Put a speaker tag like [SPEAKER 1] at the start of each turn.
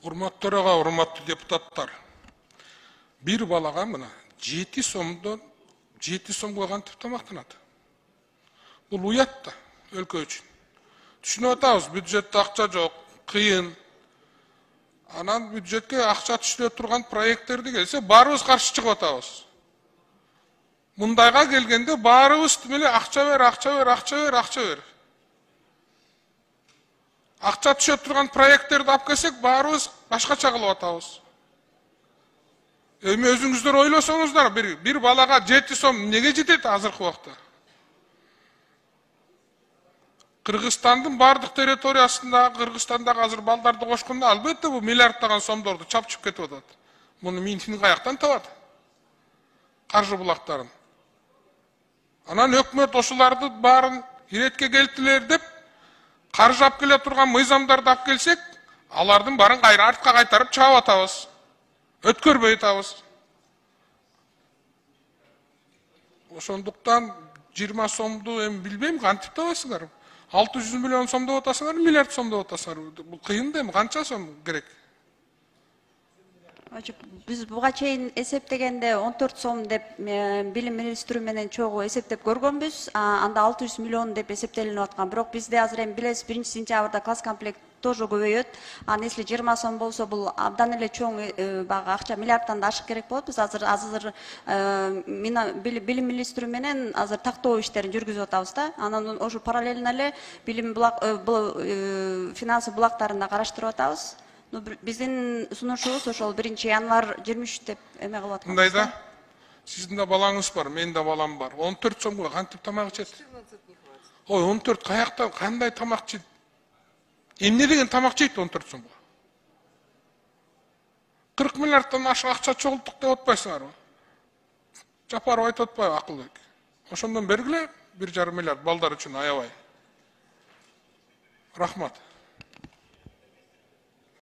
[SPEAKER 1] Урматтуу төрага, урматтуу депутаттар. Bir балага мына 7 сомго кантип тамактанат. Бул уят да өлкө үчүн. Түшүнүп атабыз, бюджетте акча жок, кыйын. Анан бюджетке акча түшүрө турган проекттерди келсе, баарыбыз каршы чыгып атабыз. Мындайга келгенде баарыбыз меле акча бер. Акча түшө турган проекттерди алып келсек, баарыбыз башкача кылып атабыз. Эми өзүңүздөр ойлосоңуздар, bir балага 7 сом эмнеге жетет азыркы убакта? Кыргызстандын бардык территориясында, Кыргызстандагы азыр балдарды кошкондо албетте бул миллиарддаган сомдорду чапчып кетип атат. Муну Минфин каяктан табат? Каржы булактарын. Анан өкмөт ошоларды баарын иретке келтилер деп каржы алып келе турган мыйзамдарды алып келсек, алардын баарын кайра артка кайтарып чаап атабыз. Өткөрбөй атабыз. Ошондуктан 20 сомду эми билбейм, кантип табасыңар? 600 миллион сом деп атасыңар, миллиард сом деп атасыңар. Бул кыйын да эми, канча сом керек?
[SPEAKER 2] Биз буга чейин эсептегенде 14 сом деп билим министри менен чогуу эсептеп көргөнбүз. Анда 600 миллион деп эсептелинип аткан. Бирок бизде азыр эми билесиз, 1-сентябрда класс комплект тоже көбөйөт. Если 20 сом болсо, бул абдан эле чоң бага акча, миллиардтан да ашык керек болот. Биз азыр билим министри менен азыр тактоо иштерин жүргүзүп атабыз да. Анан ошо параллельно эле билим финансы булактарын да караштырып атабыз. Биздин сунушубуз ошол 1-январь 23 деп эме кылып атканбыз.
[SPEAKER 1] Мындай да, сиздин да балаңыз бар, менин да балам бар. 14 сомго кантип тамак ичет? Ой, 14 каяктан кандай тамак жейт? Эмне деген тамак жейт 14 сомго? 40 миллиардтан ашык акча чогулттук деп атпайсыңарбы? Жапаров айтып атпайбы Акылбек? Ошондон бергиле 1,5 миллиард балдар үчүн аябай. Рахмат.